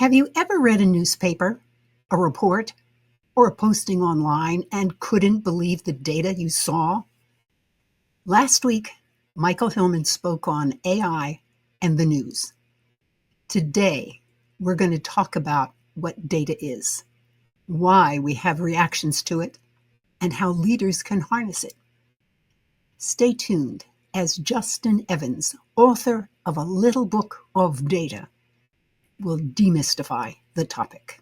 Have you ever read a newspaper, a report, or a posting online and couldn't believe the data you saw? Last week, Michael Hillman spoke on AI and the news. Today, we're going to talk about what data is, why we have reactions to it, and how leaders can harness it. Stay tuned as Justin Evans, author of A Little Book of Data, will demystify the topic.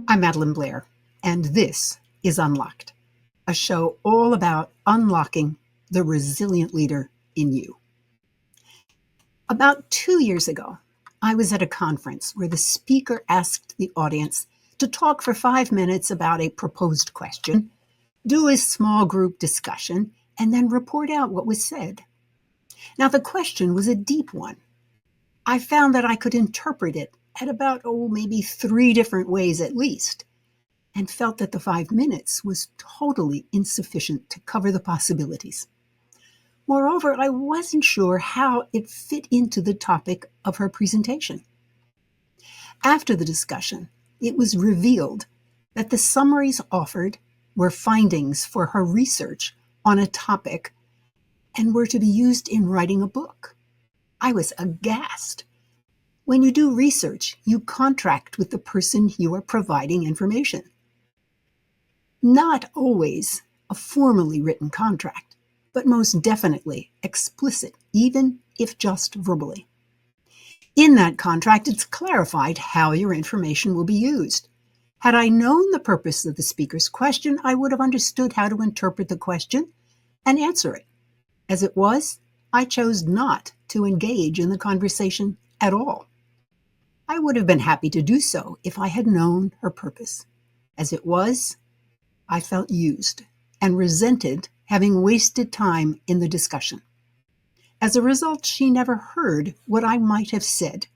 I'm Madelyn Blair, and this is Unlocked, a show all about unlocking the resilient leader in you. About 2 years ago, I was at a conference where the speaker asked the audience to talk for 5 minutes about a proposed question, do a small group discussion, and then report out what was said. Now, the question was a deep one. I found that I could interpret it at about, maybe 3 different ways at least, and felt that the 5 minutes was totally insufficient to cover the possibilities. Moreover, I wasn't sure how it fit into the topic of her presentation. After the discussion, it was revealed that the summaries offered were findings for her research on a topic and were to be used in writing a book. I was aghast. When you do research, you contract with the person you are providing information. Not always a formally written contract, but most definitely explicit, even if just verbally. In that contract, it's clarified how your information will be used. Had I known the purpose of the speaker's question, I would have understood how to interpret the question and answer it. As it was, I chose not to engage in the conversation at all. I would have been happy to do so if I had known her purpose. As it was, I felt used and resented having wasted time in the discussion. As a result, she never heard what I might have said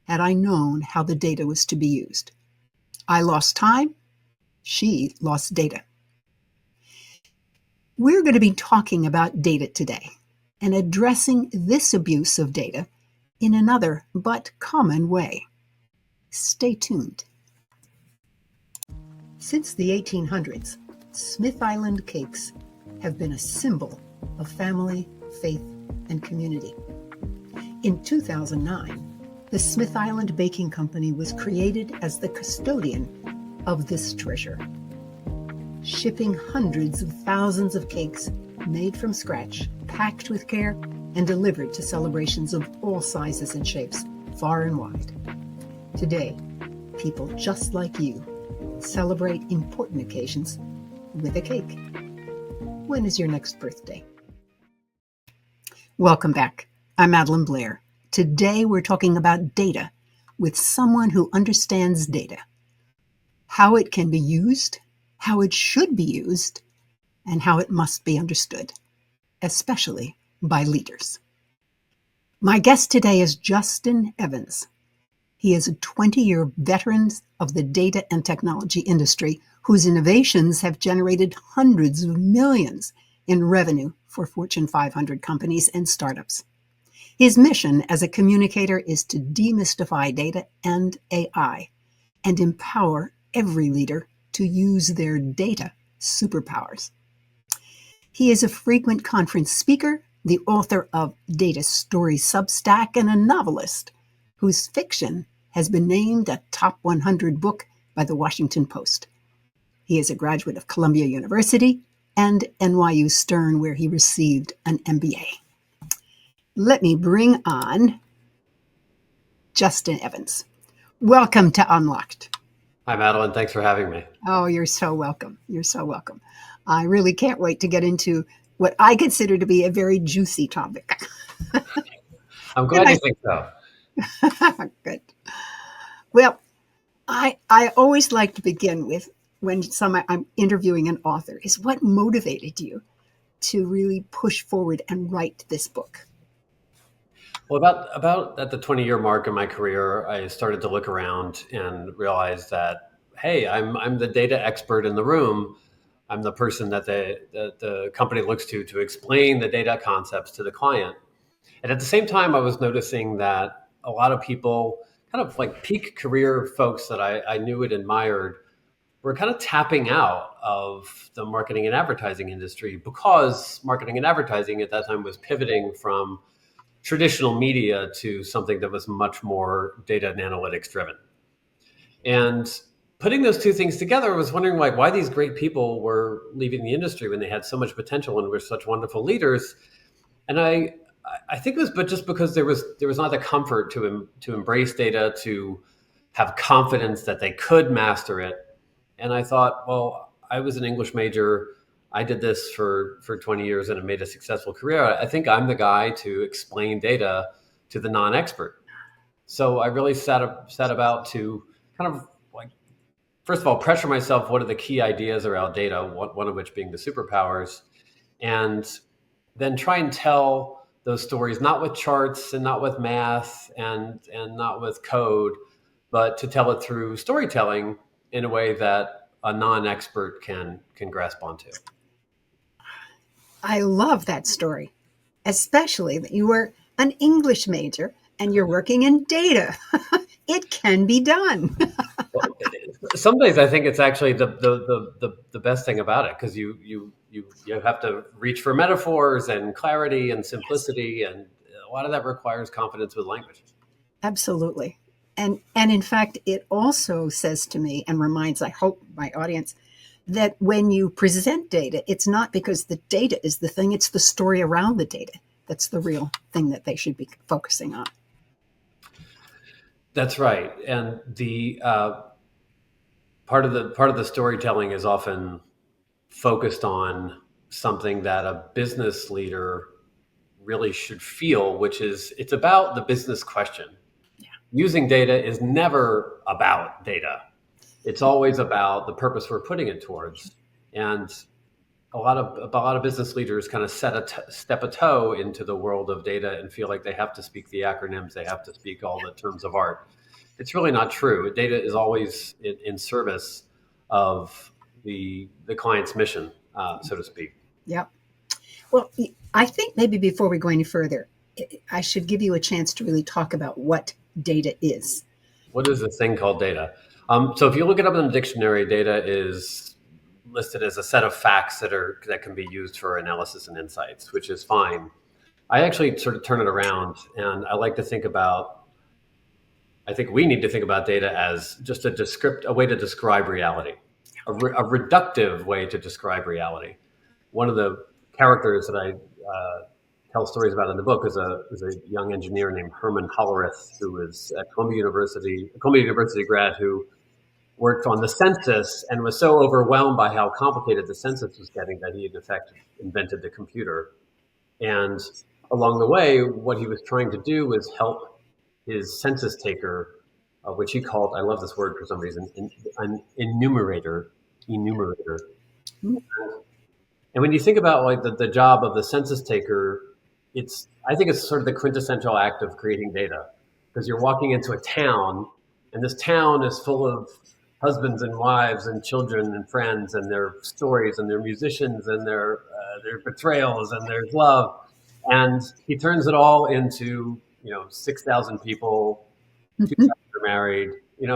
had I known how the data was to be used. I lost time, she lost data. We're going to be talking about data today and addressing this abuse of data in another but common way. Stay tuned. Since the 1800s, Smith Island cakes have been a symbol of family, faith, and community. In 2009, the Smith Island Baking Company was created as the custodian of this treasure, shipping hundreds of thousands of cakes made from scratch, packed with care, and delivered to celebrations of all sizes and shapes, far and wide. Today, people just like you celebrate important occasions with a cake. When is your next birthday? Welcome back. I'm Madelyn Blair. Today we're talking about data with someone who understands data, how it can be used, how it should be used, and how it must be understood, especially by leaders. My guest today is Justin Evans. He is a 20-year veteran of the data and technology industry whose innovations have generated hundreds of millions in revenue for Fortune 500 companies and startups. His mission as a communicator is to demystify data and AI and empower every leader to use their data superpowers. He is a frequent conference speaker, the author of Data Story Substack, and a novelist whose fiction has been named a top 100 book by the Washington Post. He is a graduate of Columbia University and NYU Stern, where he received an MBA. Let me bring on Justin Evans. Welcome to Unlocked. Hi, Madelyn. Thanks for having me. Oh, you're so welcome. You're so welcome. I really can't wait to get into what I consider to be a very juicy topic. I'm glad you think so. Good. Well, I always like to begin with, when I'm interviewing an author, is what motivated you to really push forward and write this book? Well, about at the 20-year mark in my career, I started to look around and realize that, hey, I'm the data expert in the room. I'm the person that the company looks to explain the data concepts to the client. And at the same time, I was noticing that a lot of people, kind of like peak career folks that I knew and admired, were kind of tapping out of the marketing and advertising industry because marketing and advertising at that time was pivoting from traditional media to something that was much more data and analytics driven. And putting those two things together, I was wondering like why these great people were leaving the industry when they had so much potential and were such wonderful leaders. And I think it was but just because there was not the comfort to embrace data, to have confidence that they could master it. And I thought, well, I was an English major. I did this for 20 years and have made a successful career. I think I'm the guy to explain data to the non-expert. So I really set about to kind of like, first of all, pressure myself. What are the key ideas around data? One of which being the superpowers, and then try and tell those stories not with charts and not with math and not with code, but to tell it through storytelling in a way that a non-expert can grasp onto. I love that story, especially that you were an English major and you're working in data. It can be done. Well, some days I think it's actually the best thing about it because you have to reach for metaphors and clarity and Yes, simplicity, and a lot of that requires confidence with language. absolutely. And in fact, it also says to me and reminds, I hope, my audience that when you present data, it's not because the data is the thing, it's the story around the data that's the real thing that they should be focusing on. That's right, and the part of the storytelling is often focused on something that a business leader really should feel, which is it's about the business question. Yeah. Using data is never about data. It's always about the purpose we're putting it towards. And a lot of business leaders kind of step a toe into the world of data and feel like they have to speak the acronyms, they have to speak all the terms of art. It's really not true. Data is always in service of the client's mission, so to speak. Yeah. Well, I think maybe before we go any further, I should give you a chance to really talk about what data is. What is this thing called data? So if you look it up in the dictionary, data is listed as a set of facts that can be used for analysis and insights, which is fine. I actually sort of turn it around, and I like to think about. I think we need to think about data as just a way to describe reality, a reductive way to describe reality. One of the characters that I tell stories about in the book is a young engineer named Herman Hollerith, who is at a Columbia University grad who worked on the census and was so overwhelmed by how complicated the census was getting that he, in effect, invented the computer. And along the way, what he was trying to do was help his census taker, which he called, I love this word for some reason, an enumerator. And when you think about like the job of the census taker, I think it's sort of the quintessential act of creating data because you're walking into a town and this town is full of husbands and wives and children and friends and their stories and their musicians and their betrayals and their love. And he turns it all into 6,000 people, 2,000 are married, and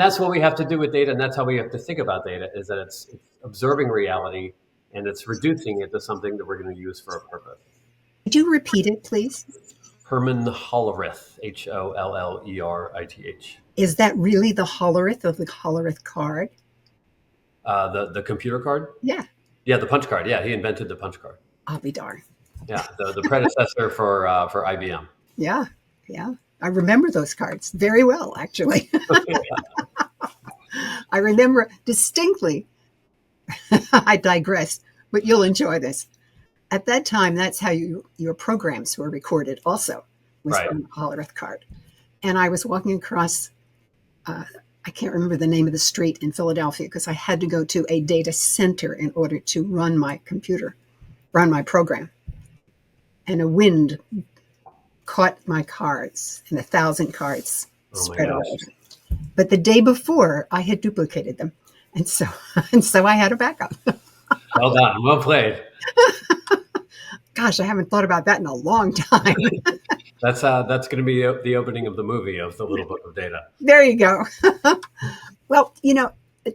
that's what we have to do with data, and that's how we have to think about data: is that it's observing reality and it's reducing it to something that we're going to use for a purpose. Could you repeat it, please? Herman Hollerith, Hollerith. Is that really the Hollerith of the Hollerith card? The computer card? Yeah, Yeah, the punch card. Yeah, he invented the punch card. I'll be darned. Yeah, the predecessor for IBM. Yeah, yeah. I remember those cards very well, actually. I remember distinctly. I digress, but you'll enjoy this. At that time, that's how your programs were recorded also, was Right. from the Hollerith card. And I was walking across, I can't remember the name of the street in Philadelphia because I had to go to a data center in order to run my computer, run my program. and a wind caught my cards, and 1,000 cards Oh my spread gosh. around. But the day before, I had duplicated them, and so and so I had a backup. Well done. Well played. Gosh, I haven't thought about that in a long time. That's going to be the opening of the movie of the Little Book of Data. There you go. Well,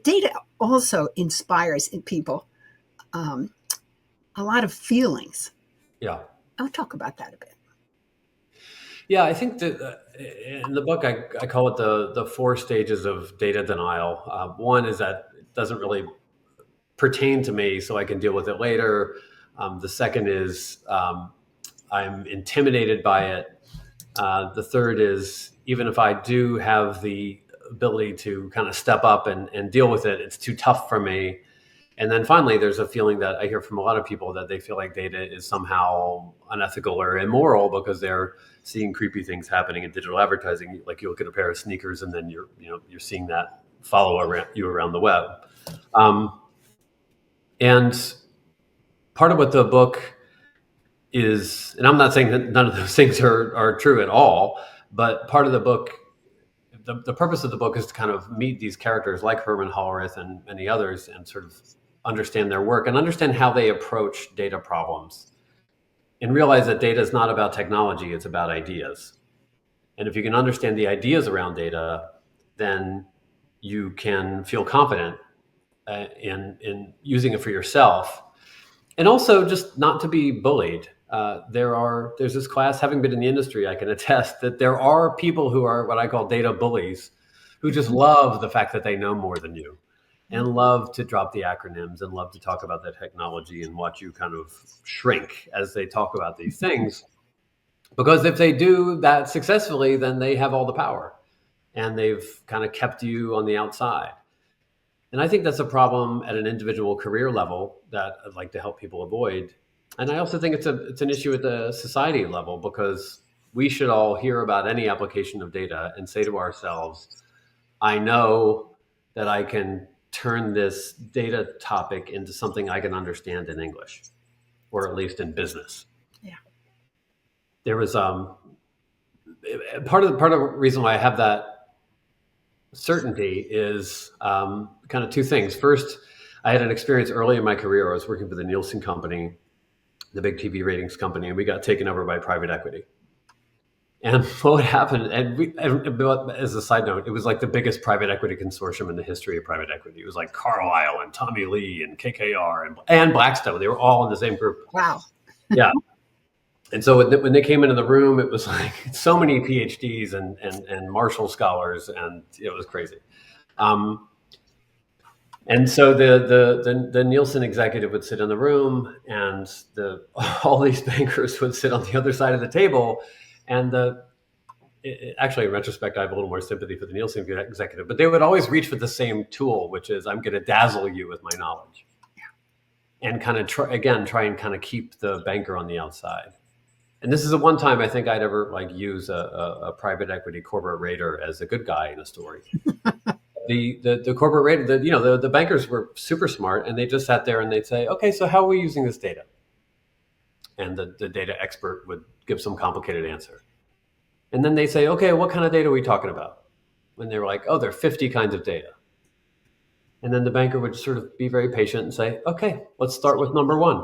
data also inspires in people um, a lot of feelings. Yeah. I'll talk about that a bit. Yeah, I think that in the book, I call it the four stages of data denial. One is that it doesn't really pertain to me, so I can deal with it later. The second is I'm intimidated by it. The third is even if I do have the ability to kind of step up and deal with it, it's too tough for me. And then finally, there's a feeling that I hear from a lot of people that they feel like data is somehow unethical or immoral because they're seeing creepy things happening in digital advertising. Like you look at a pair of sneakers, and then you're seeing that follow around the web. And part of what the book is, and I'm not saying that none of those things are true at all, but part of the book, the purpose of the book is to kind of meet these characters like Herman Hollerith and many others and sort of understand their work and understand how they approach data problems and realize that data is not about technology, it's about ideas. And if you can understand the ideas around data, then you can feel confident in using it for yourself, and also just not to be bullied. There's this class, having been in the industry, I can attest that there are people who are what I call data bullies, who just love the fact that they know more than you and love to drop the acronyms and love to talk about the technology and watch you kind of shrink as they talk about these things. Because if they do that successfully, then they have all the power and they've kind of kept you on the outside. And I think that's a problem at an individual career level that I'd like to help people avoid. And I also think it's an issue at the society level because we should all hear about any application of data and say to ourselves, I know that I can turn this data topic into something I can understand in English, or at least in business. Yeah. There was part of the reason why I have that certainty is kind of two things. First, I had an experience early in my career. I was working for the Nielsen company, the big TV ratings company, and we got taken over by private equity. And what happened, as a side note, it was like the biggest private equity consortium in the history of private equity. It was like Carlyle and Tommy Lee and KKR and Blackstone. They were all in the same group. Wow. Yeah. And so when they came into the room, it was like so many PhDs and Marshall scholars, and it was crazy. And so the Nielsen executive would sit in the room, and all these bankers would sit on the other side of the table. And actually, in retrospect, I have a little more sympathy for the Nielsen executive, but they would always reach for the same tool, which is I'm going to dazzle you with my knowledge, and kind of try and kind of keep the banker on the outside. And this is the one time I think I'd ever use a private equity corporate raider as a good guy in a story. The corporate raider, the bankers were super smart, and they just sat there and they'd say, okay, so how are we using this data? And the data expert would give some complicated answer. And then they say, okay, what kind of data are we talking about? And they were like, oh, there are 50 kinds of data. And then the banker would sort of be very patient and say, okay, let's start with number one.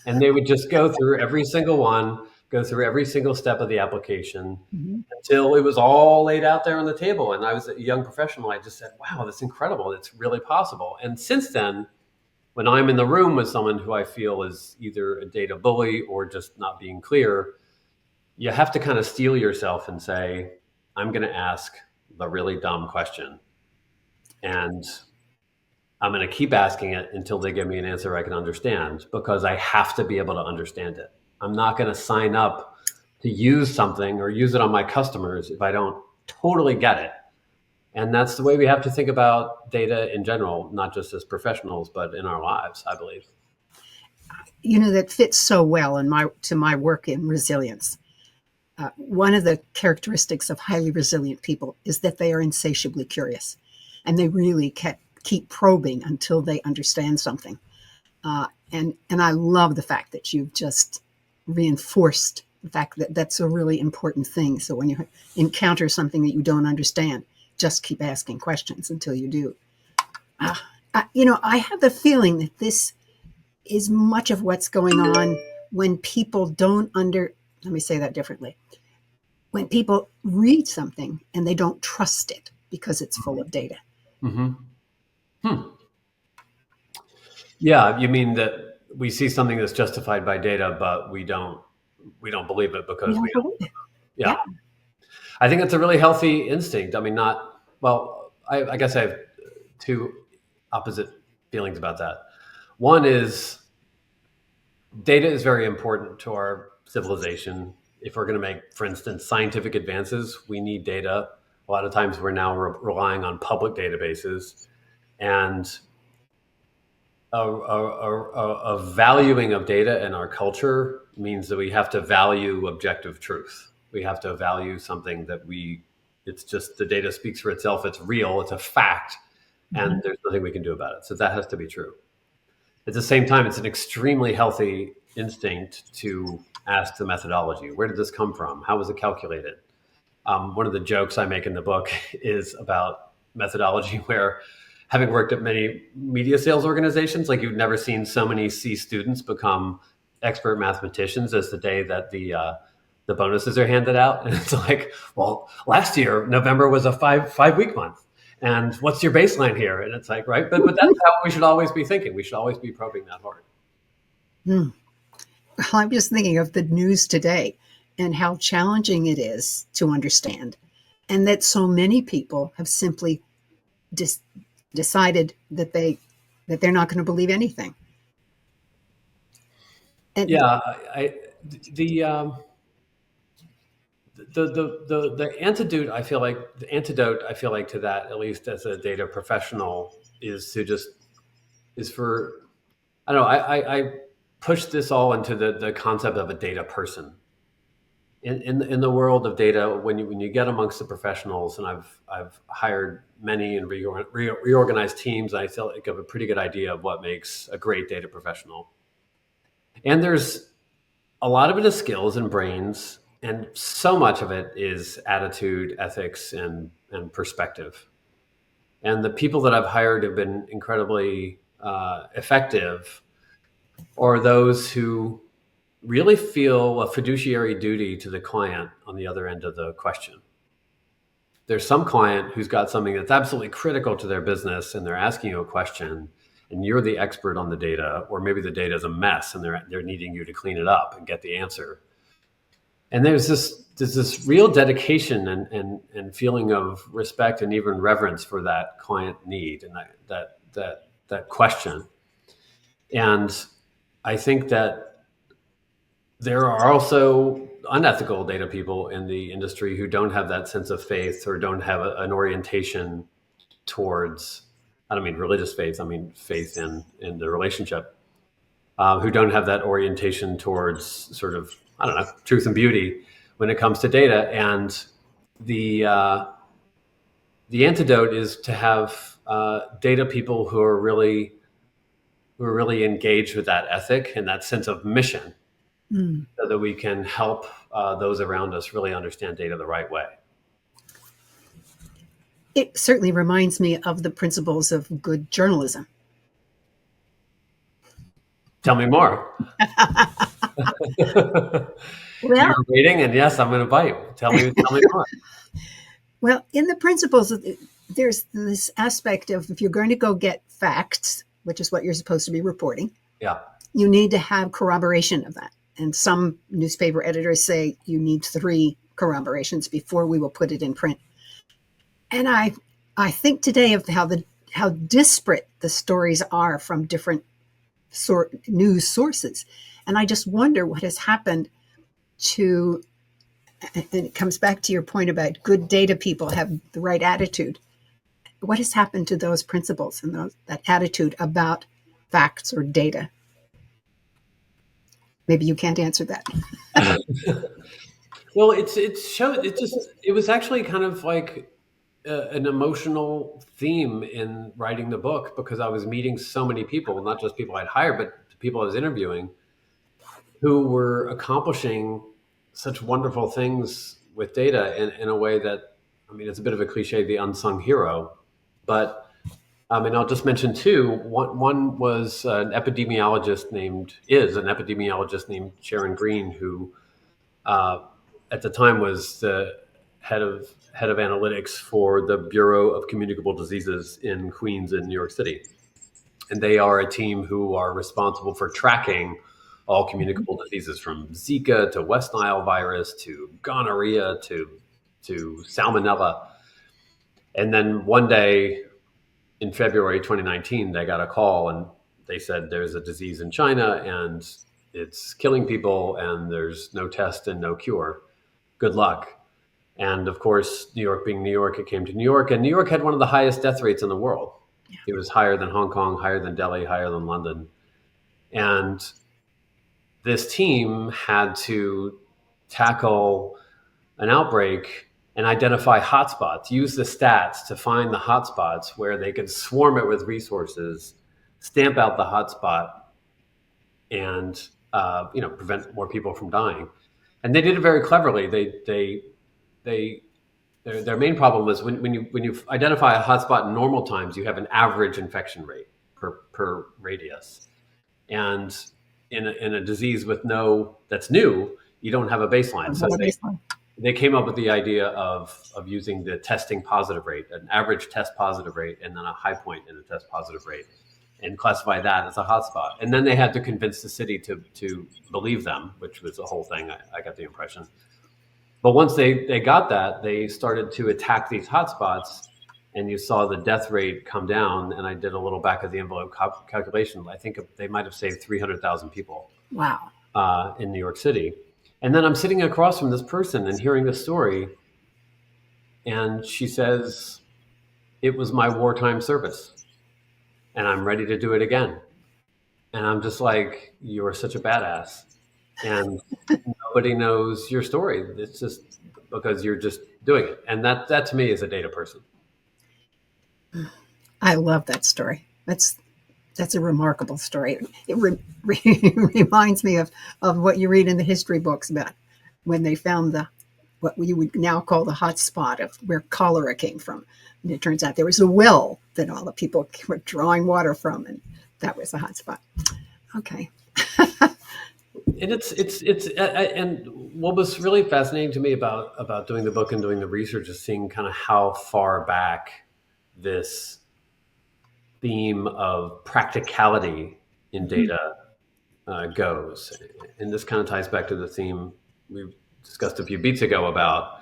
And they would just go through every single one, go through every single step of the application until it was all laid out there on the table. And I was a young professional. I just said, wow, that's incredible. It's really possible. And since then, when I'm in the room with someone who I feel is either a data bully or just not being clear, you have to kind of steel yourself and say, I'm going to ask the really dumb question. And I'm going to keep asking it until they give me an answer I can understand, because I have to be able to understand it. I'm not going to sign up to use something or use it on my customers if I don't totally get it. And that's the way we have to think about data in general, not just as professionals, but in our lives, I believe. That fits so well to my work in resilience. One of the characteristics of highly resilient people is that they are insatiably curious, and they really keep probing until they understand something. And I love the fact that you've just reinforced the fact that that's a really important thing. So when you encounter something that you don't understand, just keep asking questions until you do. I have the feeling that this is much of what's going on when people don't let me say that differently. When people read something and they don't trust it because it's full of data. Mm-hmm. Hmm. Yeah, you mean that we see something that's justified by data, but we don't believe it We because we don't don't. believe it. Yeah. Yeah, I think it's a really healthy instinct. I mean, not well. I guess I have two opposite feelings about that. One is data is very important to our civilization. If we're going to make, for instance, scientific advances, we need data. A lot of times we're now relying on public databases, and a valuing of data in our culture means that we have to value objective truth. We have to value something that it's just the data speaks for itself. It's real. It's a fact. And there's nothing we can do about it. So that has to be true. At the same time, it's an extremely healthy instinct to ask the methodology. Where did this come from? How was it calculated? One of the jokes I make in the book is about methodology, where having worked at many media sales organizations, like you've never seen so many C students become expert mathematicians as the day that the bonuses are handed out. And it's like, well, last year November was a five-week month, and what's your baseline here? And it's like, right, but that's how we should always be thinking. We should always be probing that hard. Hmm. Well, I'm just thinking of the news today and how challenging it is to understand, and that so many people have simply dis- decided that they're not going to believe anything. And Yeah, the um, the antidote I feel like to that, at least as a data professional, is to just is for I don't know, I push this all into the concept of a data person. In the world of data, when you get amongst the professionals, and I've hired many and reorganized teams, I feel like I have a pretty good idea of what makes a great data professional. And there's a lot of it is skills and brains, and so much of it is attitude, ethics, and perspective. And the people that I've hired have been incredibly effective, or those who really feel a fiduciary duty to the client on the other end of the question. There's some client who's got something that's absolutely critical to their business, and they're asking you a question, and you're the expert on the data, or maybe the data is a mess and they're needing you to clean it up and get the answer. And there's this real dedication and feeling of respect and even reverence for that client need and that question. And I think that there are also unethical data people in the industry who don't have that sense of faith, or don't have an orientation towards, I don't mean religious faith, I mean faith in the relationship, who don't have that orientation towards sort of, I don't know, truth and beauty when it comes to data. And the uh, the antidote is to have data people who are really engaged with that ethic and that sense of mission, mm, so that we can help those around us really understand data the right way. it certainly reminds me of the principles of good journalism. Tell me more. Well, You're waiting, and yes, I'm going to bite. Tell me more. well, in the principles, there's this aspect of if you're going to go get facts, which is what you're supposed to be reporting, Yeah. you need to have corroboration of that. And some newspaper editors say you need 3 corroborations before we will put it in print. And I think today of how disparate the stories are from different news sources, and I just wonder what has happened to. And it comes back to your point about good data people have the right attitude. What has happened to those principles and that attitude about facts or data? Maybe you can't answer that. Well, it was actually kind of like an emotional theme in writing the book, because I was meeting so many people, not just people I'd hired, but people I was interviewing. who were accomplishing such wonderful things with data in a way that, I mean, it's a bit of a cliche, the unsung hero. But I'll just mention two. One was an epidemiologist named Sharon Green, who uh, at the time was the head of analytics for the Bureau of Communicable Diseases in Queens in New York City. And they are a team who are responsible for tracking all Mhm. communicable diseases from Zika to West Nile virus to gonorrhea to salmonella. And then one day in February 2019, they got a call and they said there's a disease in China and it's killing people and there's no test and no cure. Good luck. And of course, New York being New York, it came to New York, and New York had one of the highest death rates in the world. It was higher than Hong Kong, higher than Delhi, higher than London. And this team had to tackle an outbreak and identify hotspots, use the stats to find the hotspots where they could swarm it with resources, stamp out the hotspot, and prevent more people from dying. And they did it very cleverly. They their main problem was when you identify a hotspot in normal times, you have an average infection rate per radius, and in a disease with no that's new, you don't have a baseline. Don't So have a baseline. they came up with the idea of using the testing positive rate, an average test positive rate, and then a high point in the test positive rate, and classify that as a hotspot. And then they had to convince the city to believe them, which was the whole thing. I got the impression. But once they got that, they started to attack these hotspots, and you saw the death rate come down. And I did a little back of the envelope calculation. I think they might have saved 300,000 people Wow. in New York City. And then I'm sitting across from this person and hearing this story, and she says, "It was my wartime service, and I'm ready to do it again." And I'm just like, "You are such a badass." And nobody knows your story. It's just because you're just doing it. And that to me is a data person. I love that story. That's a remarkable story. Reminds me of what you read in the history books about when they found the what we would now call the hot spot of where cholera came from. And it turns out there was a well that all the people were drawing water from, and that was the hot spot. Okay. And and what was really fascinating to me about doing the book and doing the research is seeing kind of how far back this theme of practicality in Mhm. data goes. And this kind of ties back to the theme we discussed a few beats ago about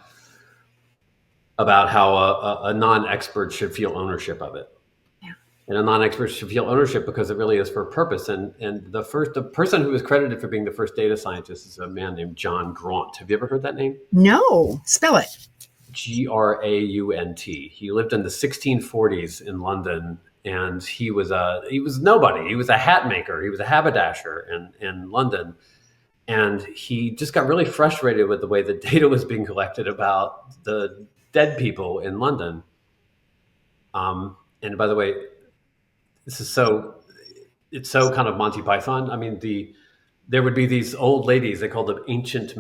how a non-expert should feel ownership of it. Yeah. And a non-expert should feel ownership because it really is for a purpose. And the person who was credited for being the first data scientist is a man named John Graunt. Have you ever heard that name? No, spell it. Graunt. He lived in the 1640s in London, and he was nobody. He was a hat maker. He was a haberdasher in London, and he just got really frustrated with the way the data was being collected about the dead people in London. And by the way, this is so it's so kind of Monty Python. I mean, there would be these old ladies. They called them ancient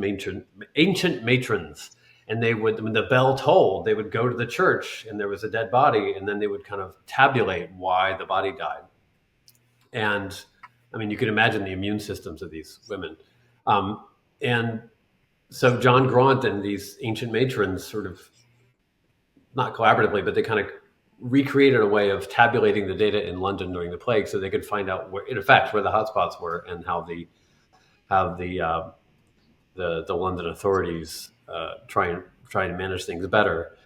matrons, and they would, when the bell tolled, they would go to the church, and there was a dead body, and then they would kind of tabulate why the body died. And I mean, you can imagine the immune systems of these women. And so John Graunt and these ancient matrons sort of, not collaboratively, but they kind of recreated a way of tabulating the data in London during the plague, so they could find out where, in effect, where the hotspots were and how the London authorities try to manage things better.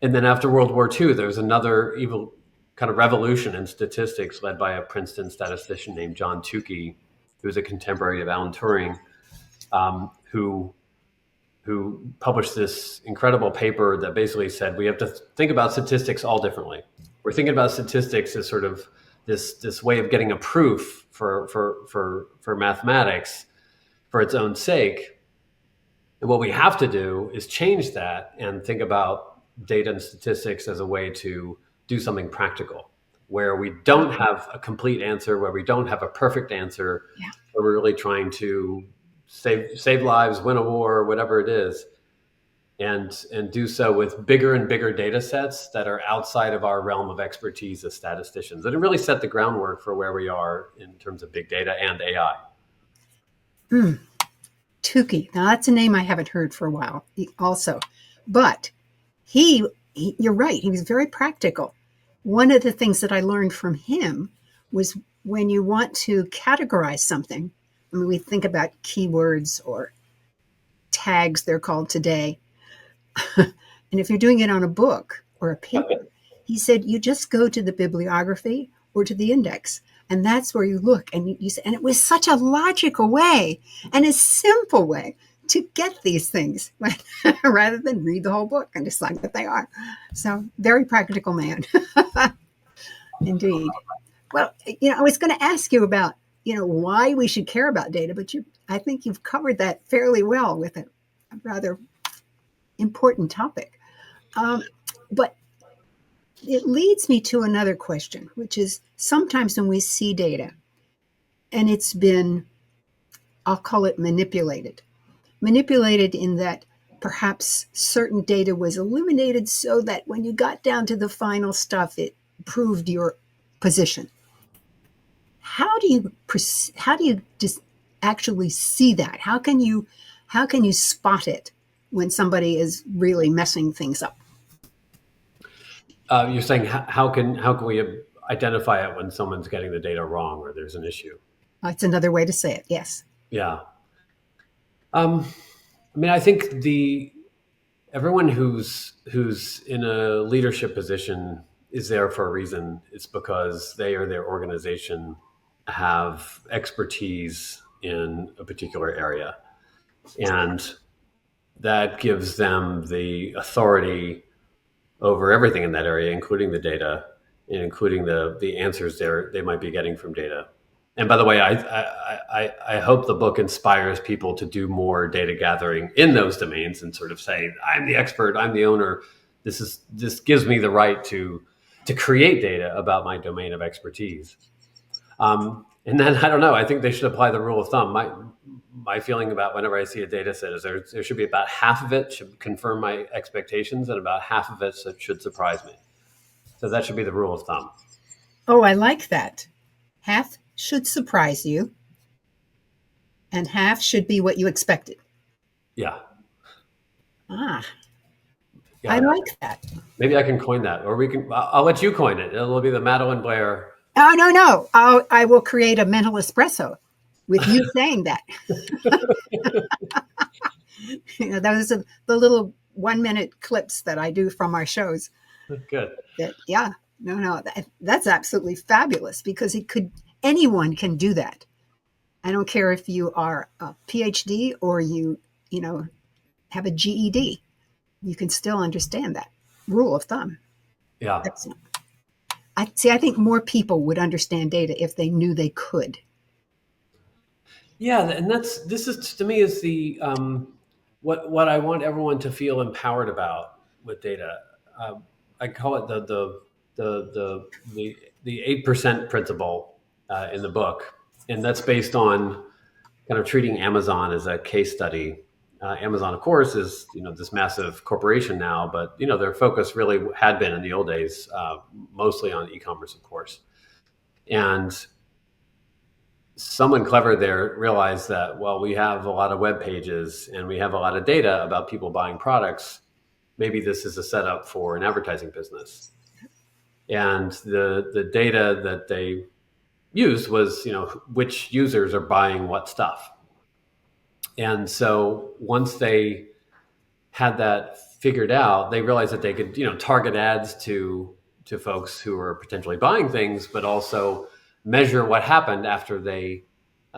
And then after World War II, there was another evil kind of revolution in statistics led by a Princeton statistician named John Tukey, who was a contemporary of Alan Turing, who published this incredible paper that basically said we have to think about statistics all differently. We're thinking about statistics as sort of this way of getting a proof for mathematics for its own sake. And what we have to do is change that and think about data and statistics as a way to do something practical, where we don't have a complete answer, where we don't have a perfect answer, Yeah. where we're really trying to save lives, win a war, whatever it is, and do so with bigger and bigger data sets that are outside of our realm of expertise as statisticians. And it really set the groundwork for where we are in terms of big data and AI. Tukey. Now that's a name I haven't heard for a while also. But you're right, he was very practical. One of the things that I learned from him was when you want to categorize something, I mean, we think about keywords or tags, they're called today. And if you're doing it on a book or a paper, he said you just go to the bibliography or to the index, and that's where you look. And and it was such a logical way and a simple way to get these things rather than read the whole book and decide what they are. So, very practical man. Indeed. Well, I was going to ask you about, why we should care about data, but I think you've covered that fairly well with a rather important topic. But it leads me to another question, which is sometimes when we see data and it's been, I'll call it manipulated in that perhaps certain data was eliminated so that when you got down to the final stuff, it proved your position. How do you just actually see that? How can you spot it when somebody is really messing things up? You're saying how can we identify it when someone's getting the data wrong or there's an issue? That's another way to say it. Yes. Yeah. I mean, I think everyone who's in a leadership position is there for a reason. It's because they or their organization have expertise in a particular area, and that gives them the authority over everything in that area, including the data and including the answers they might be getting from data. And by the way, I hope the book inspires people to do more data gathering in those domains and sort of say, I'm the expert, I'm the owner. This gives me the right to create data about my domain of expertise. And then I don't know. I think they should apply the rule of thumb. My feeling about whenever I see a data set is there should be about half of it should confirm my expectations, and about half of it should surprise me. So that should be the rule of thumb. Oh, I like that. Half should surprise you, and half should be what you expected. Yeah. Yeah, I like that. Maybe I can coin that, or I'll let you coin it. It'll be the Madelyn Blair. Oh, no. I will create a mental espresso with you saying that. Those are the little 1-minute clips that I do from our shows. Good. That's absolutely fabulous because anyone can do that. I don't care if you are a PhD or you have a GED. You can still understand that rule of thumb. Yeah. Excellent. I think more people would understand data if they knew they could. Yeah, and this is to me is the what I want everyone to feel empowered about with data. I call it the 8% principle in the book, and that's based on kind of treating Amazon as a case study. Amazon, of course, is this massive corporation now, but their focus really had been in the old days mostly on e-commerce, of course. And someone clever there realized that, well, we have a lot of web pages and we have a lot of data about people buying products. Maybe this is a setup for an advertising business. And the data that they used was, which users are buying what stuff. And so once they had that figured out, they realized that they could, target ads to folks who are potentially buying things, but also measure what happened after they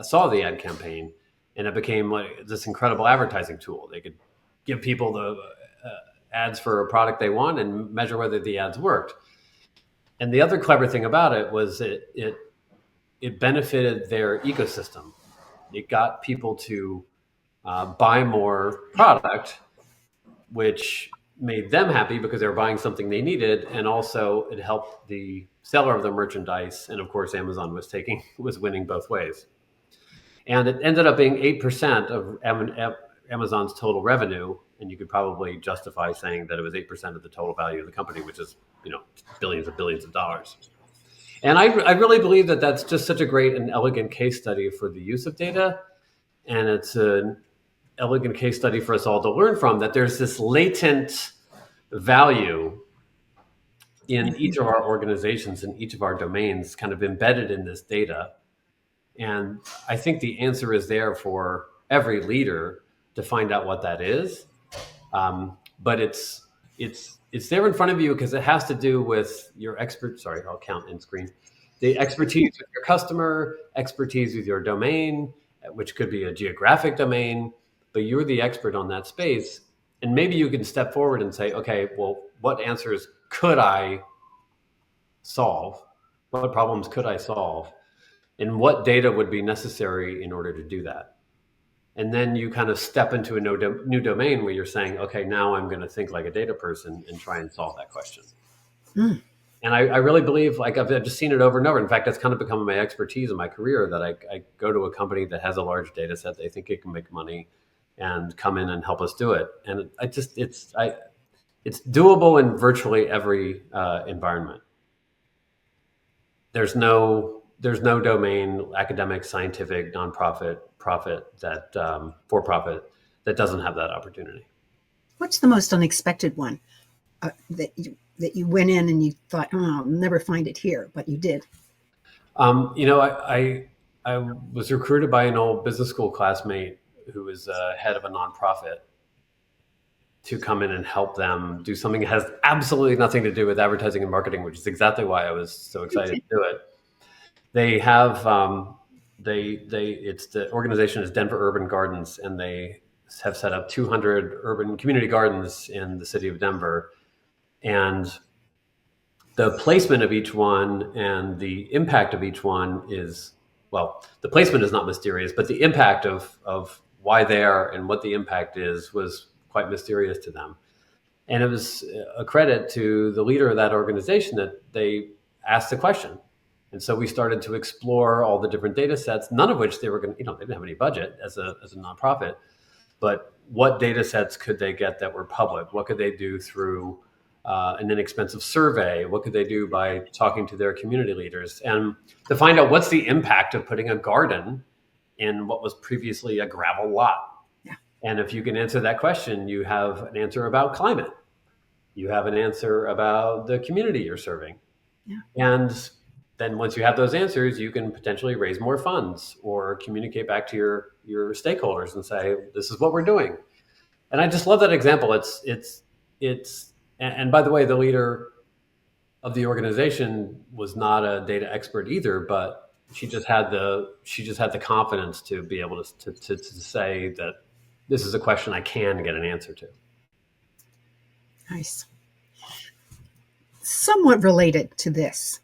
saw the ad campaign. And it became like this incredible advertising tool. They could give people the ads for a product they want and measure whether the ads worked. And the other clever thing about it was it benefited their ecosystem. It got people to buy more product, which made them happy because they were buying something they needed, and also it helped the seller of the merchandise. And of course, Amazon was winning both ways. And it ended up being 8% of Amazon's total revenue. And you could probably justify saying that it was 8% of the total value of the company, which is, billions of dollars. And I really believe that that's just such a great and elegant case study for the use of data. And it's an elegant case study for us all to learn from, that there's this latent value in each of our organizations, in each of our domains, kind of embedded in this data. And I think the answer is there for every leader to find out what that is. But it's there in front of you because it has to do with your expert. Sorry, I'll count in screen. The expertise with your customer, expertise with your domain, which could be a geographic domain, but you're the expert on that space. And maybe you can step forward and say, okay, well, what answers could I solve? What problems could I solve? And what data would be necessary in order to do that? And then you kind of step into a new domain where you're saying, okay, now I'm going to think like a data person and try and solve that question. Mm. And I really believe, like I've just seen it over and over. In fact, that's kind of become my expertise in my career, that I go to a company that has a large data set. They think it can make money and come in and help us do it. And it's doable in virtually every environment. There's no domain, academic, scientific, nonprofit, profit, that for profit, that doesn't have that opportunity. What's the most unexpected one that you went in and you thought, oh, I'll never find it here, but you did? I was recruited by an old business school classmate who was head of a nonprofit to come in and help them do something that has absolutely nothing to do with advertising and marketing, which is exactly why I was so excited to do it. They have it's the organization is Denver Urban Gardens, and they have set up 200 urban community gardens in the city of Denver. And the placement of each one and the impact of each one is, well, the placement is not mysterious, but the impact of why they are and what the impact is was quite mysterious to them. And it was a credit to the leader of that organization that they asked the question. And so we started to explore all the different data sets, none of which they were going to, they didn't have any budget as a nonprofit, but what data sets could they get that were public? What could they do through an inexpensive survey? What could they do by talking to their community leaders? And to find out what's the impact of putting a garden in what was previously a gravel lot. Yeah. And if you can answer that question, you have an answer about climate. You have an answer about the community you're serving. Yeah. And then once you have those answers, you can potentially raise more funds or communicate back to your stakeholders and say, this is what we're doing. And I just love that example. And by the way, the leader of the organization was not a data expert either, but she just had the confidence to be able to say that this is a question I can get an answer to. Nice. Somewhat related to this,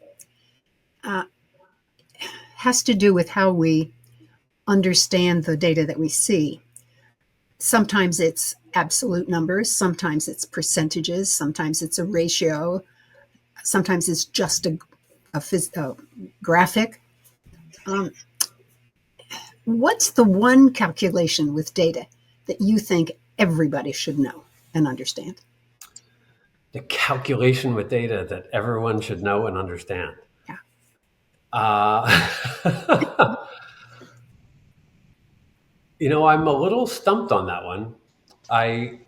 has to do with how we understand the data that we see. Sometimes it's absolute numbers, sometimes it's percentages, sometimes it's a ratio, sometimes it's just a graphic. What's the one calculation with data that you think everybody should know and understand? The calculation with data that everyone should know and understand. Yeah. I'm a little stumped on that one.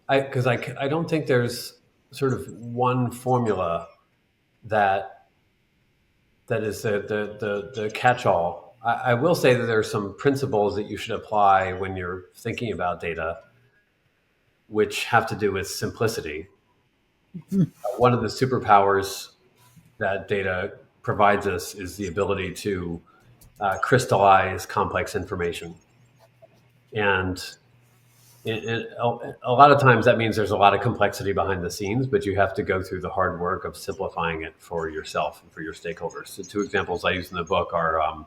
Because I don't think there's sort of one formula that is the catch-all. I will say that there are some principles that you should apply when you're thinking about data, which have to do with simplicity. Mm-hmm. One of the superpowers that data provides us is the ability to crystallize complex information. And a lot of times that means there's a lot of complexity behind the scenes, but you have to go through the hard work of simplifying it for yourself and for your stakeholders. So 2 examples I use in the book are,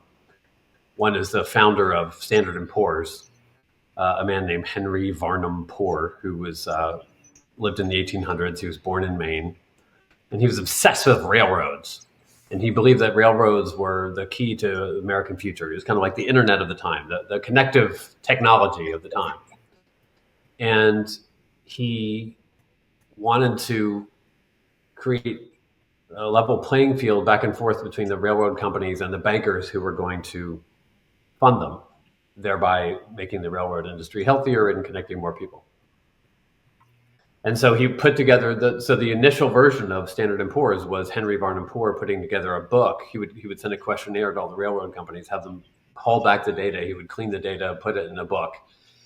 one is the founder of Standard & Poor's, a man named Henry Varnum Poor, who lived in the 1800s. He was born in Maine, and he was obsessed with railroads. And he believed that railroads were the key to the American future. It was kind of like the internet of the time, the connective technology of the time. And he wanted to create a level playing field back and forth between the railroad companies and the bankers who were going to fund them, thereby making the railroad industry healthier and connecting more people. And so he put together the initial version of Standard and Poor's was Henry Barnum Poor putting together a book. He would send a questionnaire to all the railroad companies, have them haul back the data. He would clean the data, put it in a book,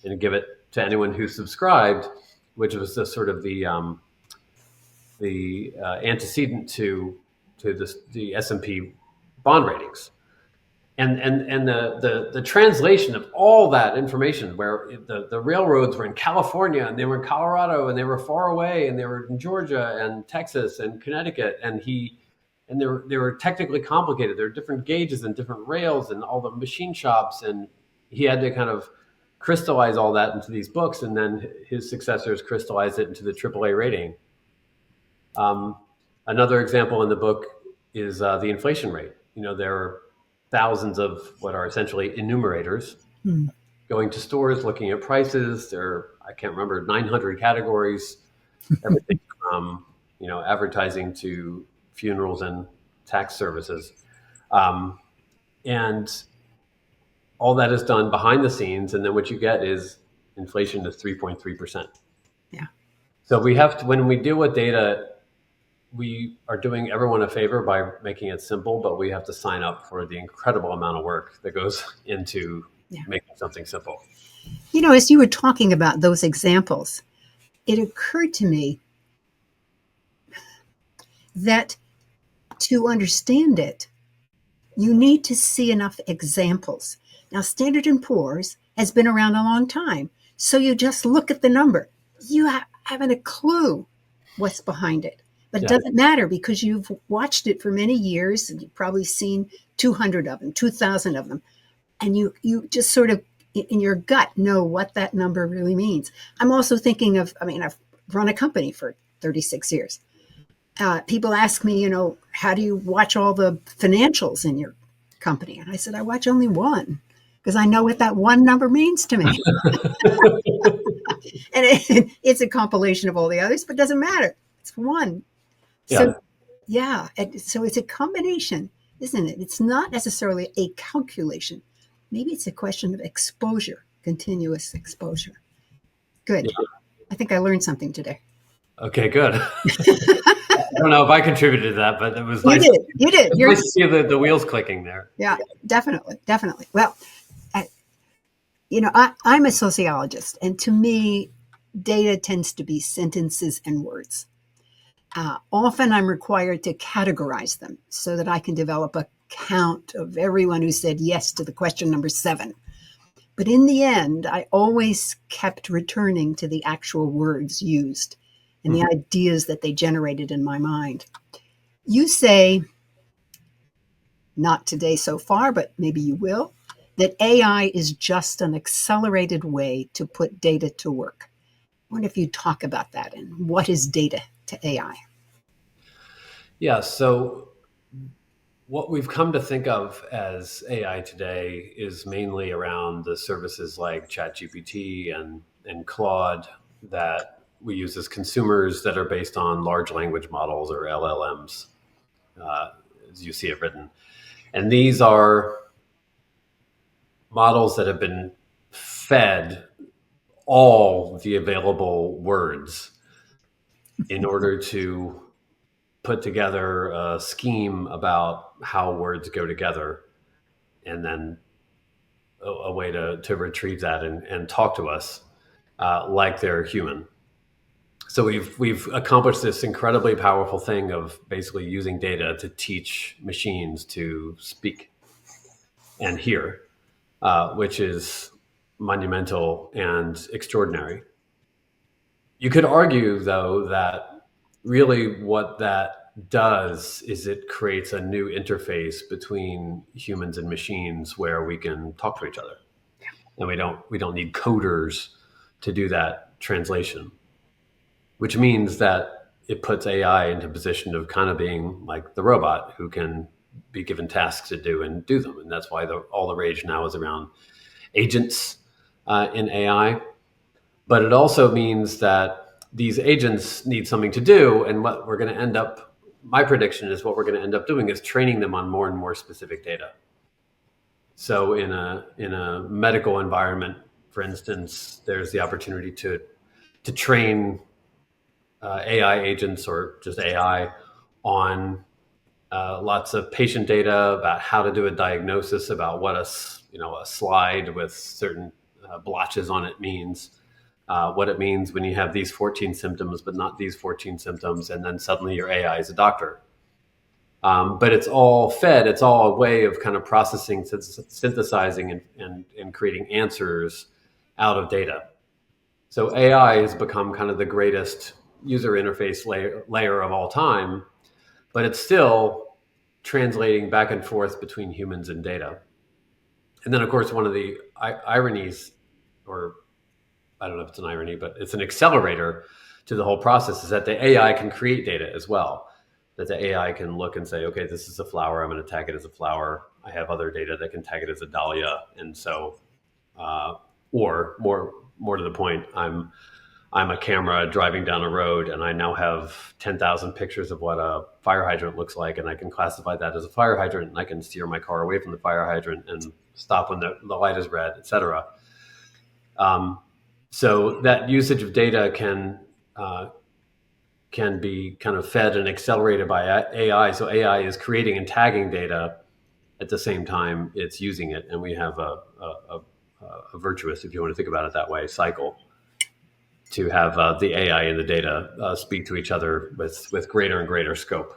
and give it to anyone who subscribed, which was the sort of the antecedent to the S&P bond ratings. And the translation of all that information, where the railroads were in California and they were in Colorado and they were far away and they were in Georgia and Texas and Connecticut, and they were technically complicated. There were different gauges and different rails and all the machine shops, and he had to kind of crystallize all that into these books, and then his successors crystallized it into the AAA rating. Another example in the book is the inflation rate. There are thousands of what are essentially enumerators going to stores, looking at prices. I can't remember, 900 categories, everything from advertising to funerals and tax services, and all that is done behind the scenes. And then what you get is inflation is 3.3%. Yeah. So we have to, when we deal with data, we are doing everyone a favor by making it simple, but we have to sign up for the incredible amount of work that goes into making something simple. As you were talking about those examples, it occurred to me that to understand it, you need to see enough examples. Now, Standard & Poor's has been around a long time, so you just look at the number. You haven't a clue what's behind it. But it doesn't matter because you've watched it for many years and you've probably seen 200 of them, 2,000 of them. And you just sort of in your gut know what that number really means. I'm also thinking of, I've run a company for 36 years. People ask me, how do you watch all the financials in your company? And I said, I watch only one because I know what that one number means to me. And it's a compilation of all the others, but it doesn't matter. It's one. So, so it's a combination, isn't it? It's not necessarily a calculation. Maybe it's a question of exposure, continuous exposure. Good. Yeah. I think I learned something today. Okay, good. I don't know if I contributed to that, but it was nice. You did. Nice to see the wheels clicking there. Yeah, definitely. Well, I'm a sociologist, and to me, data tends to be sentences and words. Often I'm required to categorize them so that I can develop a count of everyone who said yes to the question number 7. But in the end, I always kept returning to the actual words used and the ideas that they generated in my mind. You say, not today so far, but maybe you will, that AI is just an accelerated way to put data to work. I wonder if you talk about that and what is data to AI? Yeah, so what we've come to think of as AI today is mainly around the services like ChatGPT and Claude that we use as consumers that are based on large language models or LLMs, as you see it written. And these are models that have been fed all the available words in order to put together a scheme about how words go together, and then a way to retrieve that and talk to us like they're human. So we've accomplished this incredibly powerful thing of basically using data to teach machines to speak and hear, which is monumental and extraordinary. You could argue, though, that really what that does is it creates a new interface between humans and machines where we can talk to each other, and we don't need coders to do that translation, which means that it puts AI into a position of kind of being like the robot who can be given tasks to do and do them. And that's why all the rage now is around agents in AI. But it also means that these agents need something to do. And what we're going to end up, my prediction is what we're going to end up doing is training them on more and more specific data. So in a medical environment, for instance, there's the opportunity to train AI agents or just AI on lots of patient data about how to do a diagnosis, about what a slide with certain blotches on it means, what it means when you have these 14 symptoms but not these 14 symptoms, and then suddenly your AI is a doctor. But it's all fed. It's all a way of kind of processing, synthesizing, and creating answers out of data. So AI has become kind of the greatest user interface layer of all time, but it's still translating back and forth between humans and data. And then, of course, one of the ironies, or I don't know if it's an irony, but it's an accelerator to the whole process, is that the AI can create data as well. That the AI can look and say, okay, this is a flower. I'm going to tag it as a flower. I have other data that can tag it as a dahlia. And so, or more to the point, I'm a camera driving down a road, and I now have 10,000 pictures of what a fire hydrant looks like, and I can classify that as a fire hydrant, and I can steer my car away from the fire hydrant and stop when the light is red, etc. So that usage of data can be kind of fed and accelerated by AI. So AI is creating and tagging data at the same time it's using it, and we have a virtuous, if you want to think about it that way, cycle to have the AI and the data speak to each other with greater and greater scope.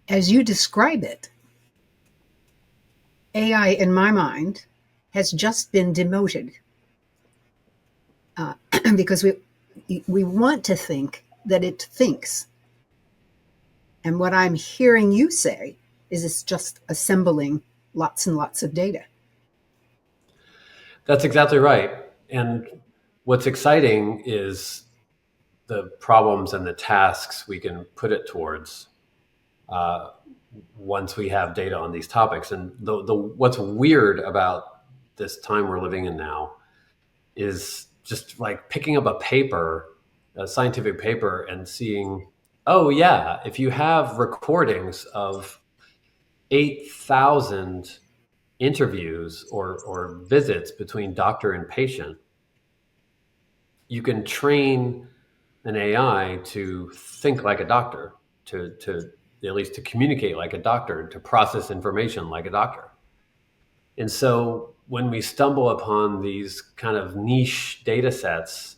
As you describe it, AI, in my mind, has just been demoted because we want to think that it thinks. And what I'm hearing you say is it's just assembling lots and lots of data. That's exactly right. And what's exciting is the problems and the tasks we can put it towards once we have data on these topics. And what's weird about this time we're living in now is just like picking up a scientific paper, and seeing, oh yeah, if you have recordings of 8,000 interviews or visits between doctor and patient, you can train an AI to think like a doctor, to at least to communicate like a doctor, to process information like a doctor. And so when we stumble upon these kind of niche data sets,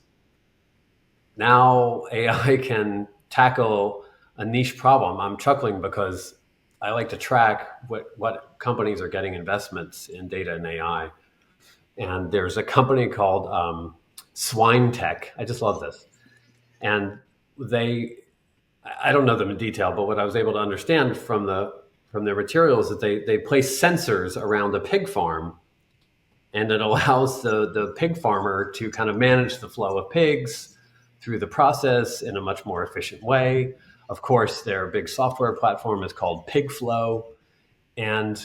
now AI can tackle a niche problem. I'm chuckling because I like to track what companies are getting investments in data and AI. And there's a company called Swine Tech. I just love this. And I don't know them in detail, but what I was able to understand from their materials is that they place sensors around a pig farm, and it allows the pig farmer to kind of manage the flow of pigs through the process in a much more efficient way. Of course, their big software platform is called Pigflow, and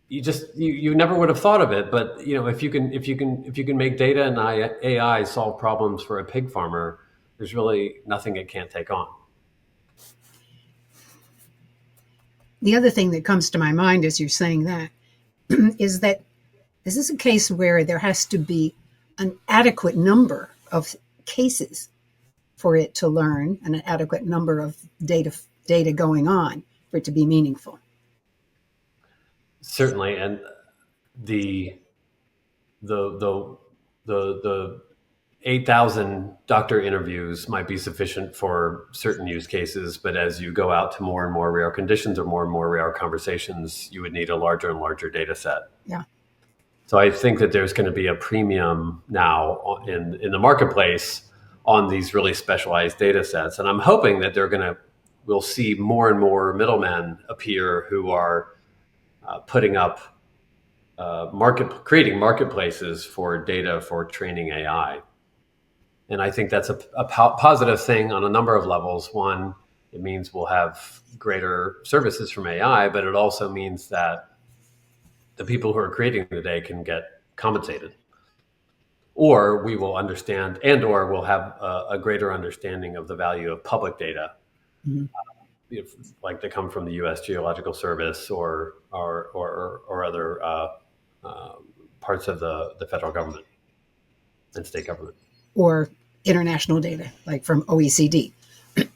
you never would have thought of it, but if you can make data and AI solve problems for a pig farmer, there's really nothing it can't take on. The other thing that comes to my mind as you're saying that is that this is a case where there has to be an adequate number of cases for it to learn, and an adequate number of data going on for it to be meaningful. Certainly, and the 8,000 doctor interviews might be sufficient for certain use cases, but as you go out to more and more rare conditions or more rare conversations, you would need a larger and larger data set. Yeah. So I think that there's going to be a premium now in the marketplace on these really specialized data sets. And I'm hoping that we'll see more and more middlemen appear who are putting up creating marketplaces for data for training AI. And I think that's a positive thing on a number of levels. One, it means we'll have greater services from AI, but it also means that the people who are creating the data can get compensated, or we will understand or we'll have a greater understanding of the value of public data, Mhm. like they come from the U.S. Geological Service or other parts of the federal government and state government. Or international data, like from OECD.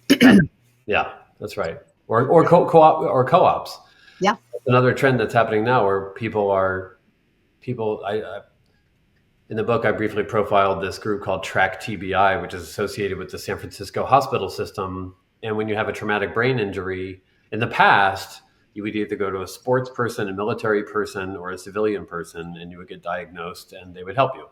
Yeah, yeah, that's right. Or co-ops. Yeah. Another trend that's happening now, where people. In the book, I briefly profiled this group called Track TBI, which is associated with the San Francisco hospital system. And when you have a traumatic brain injury, in the past, you would either go to a sports person, a military person, or a civilian person, and you would get diagnosed and they would help you.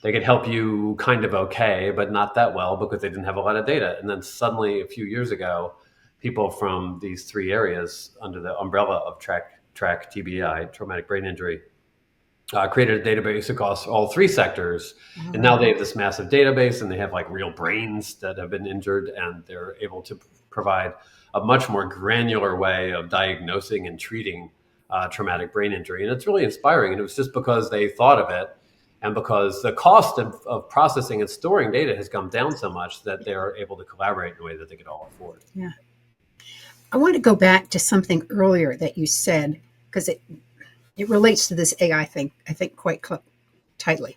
They could help you kind of okay, but not that well because they didn't have a lot of data. And then suddenly, a few years ago, people from these three areas under the umbrella of Track TBI, traumatic brain injury, created a database across all three sectors. And now they have this massive database and they have like real brains that have been injured, and they're able to provide a much more granular way of diagnosing and treating traumatic brain injury. And it's really inspiring. And it was just because they thought of it, and because the cost of processing and storing data has come down so much that they're able to collaborate in a way that they could all afford. Yeah. I want to go back to something earlier that you said, because it relates to this AI thing, I think, quite tightly.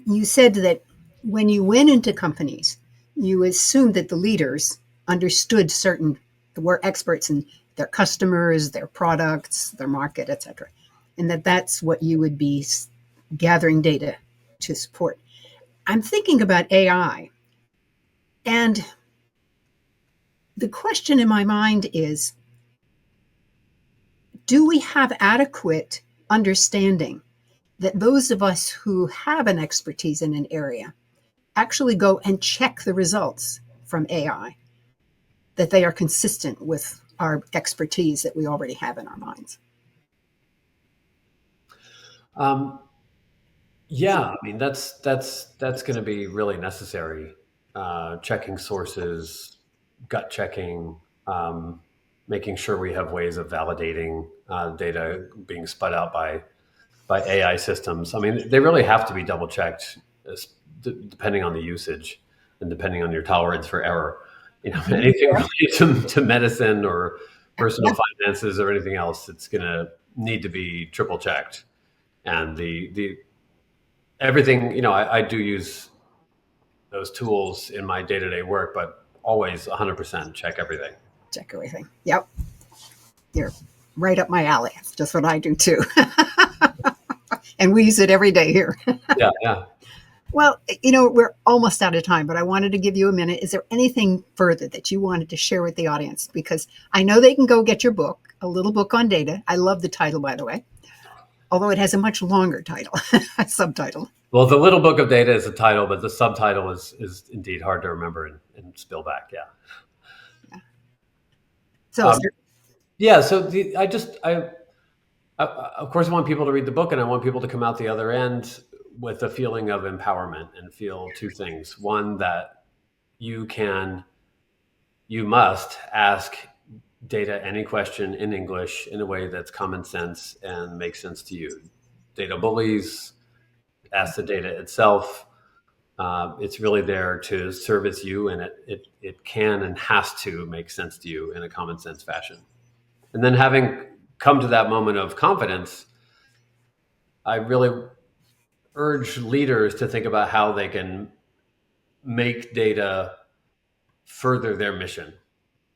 You said that when you went into companies, you assumed that the leaders understood were experts in their customers, their products, their market, etc., and that's what you would be gathering data to support. I'm thinking about AI, and the question in my mind is, do we have adequate understanding that those of us who have an expertise in an area actually go and check the results from AI, that they are consistent with our expertise that we already have in our minds? Um, yeah, I mean that's going to be really necessary. Checking sources, gut checking, making sure we have ways of validating data being spun out by AI systems. I mean, they really have to be double checked, depending on the usage and depending on your tolerance for error. You know, anything related to medicine or personal Yeah, finances or anything else, it's going to need to be triple checked. And the everything, you know, I do use those tools in my day to day work, but always 100% check everything. check everything. Yep, you're right up my alley. It's just what I do too. And we use it every day here. Yeah, yeah. Well, we're almost out of time, but I wanted to give you a minute. Is there anything further that you wanted to share with the audience? Because I know they can go get your book, A Little Book on Data. I love the title, by the way, although it has a much longer title, subtitle. Well, the little book of data is the title, but the subtitle is indeed hard to remember and spill back. Yeah. Yeah. So, Um, yeah. So I, of course, I want people to read the book, and I want people to come out the other end with a feeling of empowerment and feel two things. One, that you can, you must ask data any question in English in a way that's common sense and makes sense to you. Data bullies, ask the data itself. It's really there to service you, and it can and has to make sense to you in a common sense fashion. And then having come to that moment of confidence, I really urge leaders to think about how they can make data further their mission,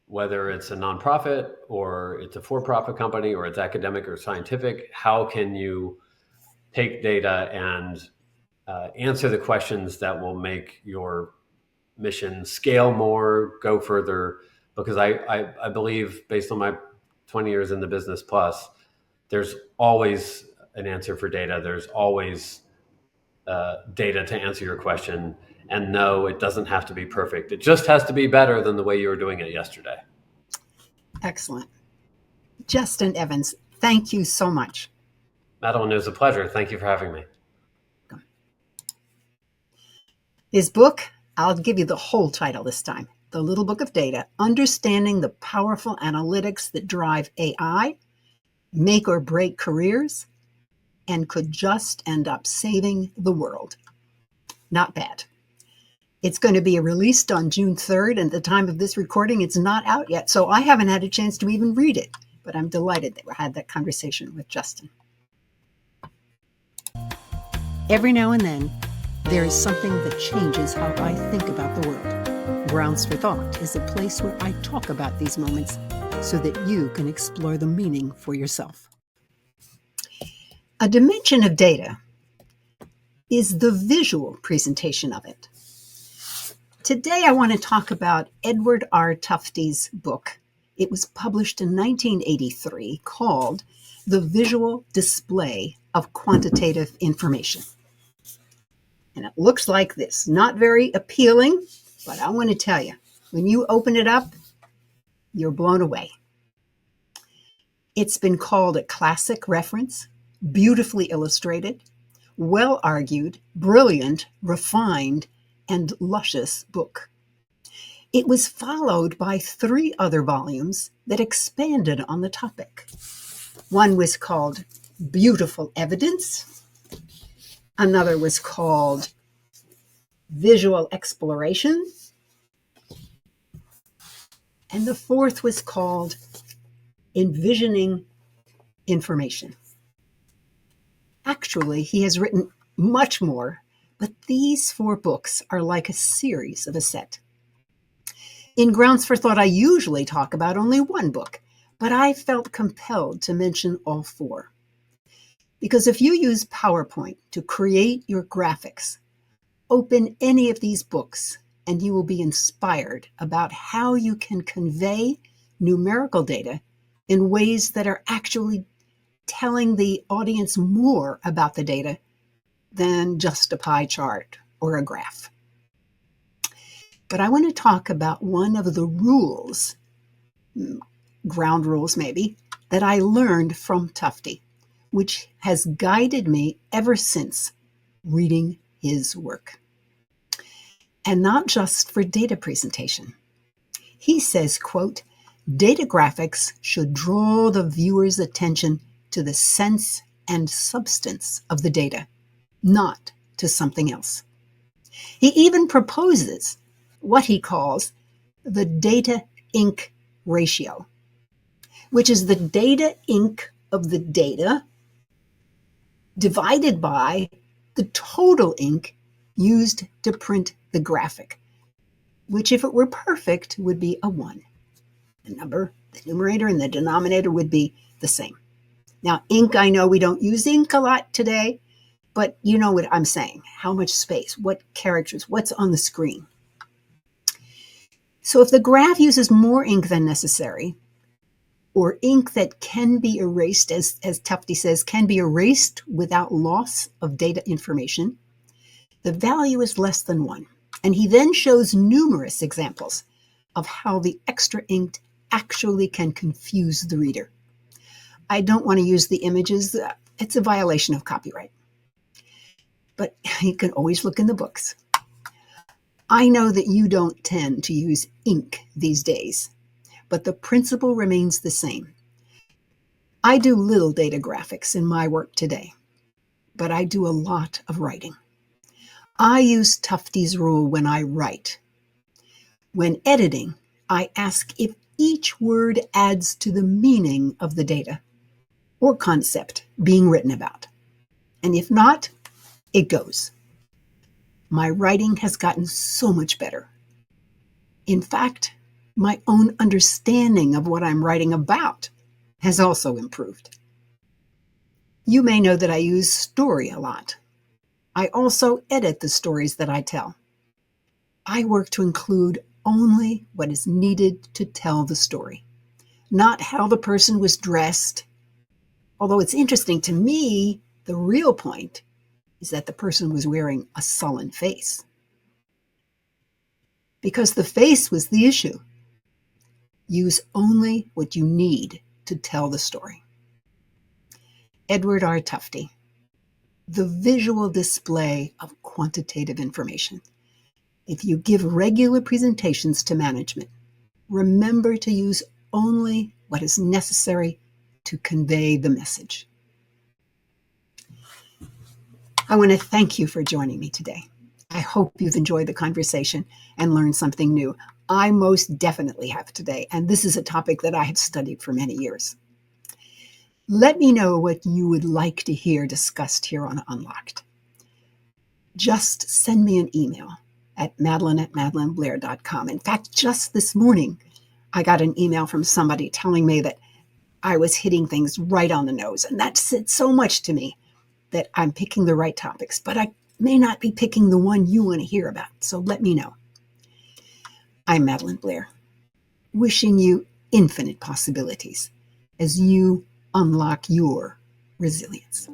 whether it's a nonprofit or it's a for-profit company or it's academic or scientific. How can you take data and answer the questions that will make your mission scale more, go further? Because I believe, based on my 20 years in the business plus, there's always an answer for data. There's always data to answer your question. And no, it doesn't have to be perfect. It just has to be better than the way you were doing it yesterday. excellent. Justin Evans, thank you so much. Madeline, it was a pleasure. Thank you for having me. His book, I'll give you the whole title this time, The Little Book of Data, Understanding the Powerful Analytics That Drive AI, Make or Break Careers, and Could Just End Up Saving the World. Not bad. It's going to be released on June 3rd, and at the time of this recording, it's not out yet, so I haven't had a chance to even read it, but I'm delighted that we had that conversation with Justin. Every now and then, there is something that changes how I think about the world. Grounds for Thought is a place where I talk about these moments so that you can explore the meaning for yourself. A dimension of data is the visual presentation of it. Today, I want to talk about Edward R. Tufte's book. It was published in 1983 called The Visual Display of Quantitative Information. And it looks like this. Not very appealing, but I want to tell you, when you open it up, you're blown away. It's been called a classic reference, beautifully illustrated, well argued, brilliant, refined, and luscious book. It was followed by 3 other volumes that expanded on the topic. One was called Beautiful Evidence. Another was called Visual Exploration. And the 4th was called Envisioning Information. Actually, he has written much more, but these 4 books are like a series of a set. In Grounds for Thought, I usually talk about only one book, but I felt compelled to mention all 4. Because if you use PowerPoint to create your graphics, open any of these books and you will be inspired about how you can convey numerical data in ways that are actually telling the audience more about the data than just a pie chart or a graph. But I want to talk about one of the rules, ground rules maybe, that I learned from Tufte, which has guided me ever since reading his work. And not just for data presentation. He says, quote, data graphics should draw the viewer's attention to the sense and substance of the data, not to something else. He even proposes what he calls the data ink ratio, which is the data ink of the data divided by the total ink used to print the graphic, which if it were perfect would be a 1. The number, the numerator and the denominator would be the same. Now, ink, I know we don't use ink a lot today, but you know what I'm saying. How much space, what characters, what's on the screen. So if the graph uses more ink than necessary, or ink that can be erased, as Tufte says, can be erased without loss of data information, the value is less than 1. And he then shows numerous examples of how the extra ink actually can confuse the reader. I don't want to use the images. It's a violation of copyright. But you can always look in the books. I know that you don't tend to use ink these days, but the principle remains the same. I do little data graphics in my work today, but I do a lot of writing. I use Tufte's rule when I write. When editing, I ask if each word adds to the meaning of the data or concept being written about. And if not, it goes. My writing has gotten so much better. In fact, my own understanding of what I'm writing about has also improved. You may know that I use story a lot. I also edit the stories that I tell. I work to include only what is needed to tell the story, not how the person was dressed. Although it's interesting to me, the real point is that the person was wearing a sullen face. Because the face was the issue. Use only what you need to tell the story. Edward R. Tufte, the visual display of quantitative information. If you give regular presentations to management, remember to use only what is necessary to convey the message. I want to thank you for joining me today. I hope you've enjoyed the conversation and learned something new. I most definitely have today, and this is a topic that I have studied for many years. Let me know what you would like to hear discussed here on Unlocked. Just send me an email at madelyn@madelynblair.com. In fact, just this morning, I got an email from somebody telling me that I was hitting things right on the nose, and that said so much to me that I'm picking the right topics, but I may not be picking the one you want to hear about, so let me know. I'm Madelyn Blair, wishing you infinite possibilities as you unlock your resilience.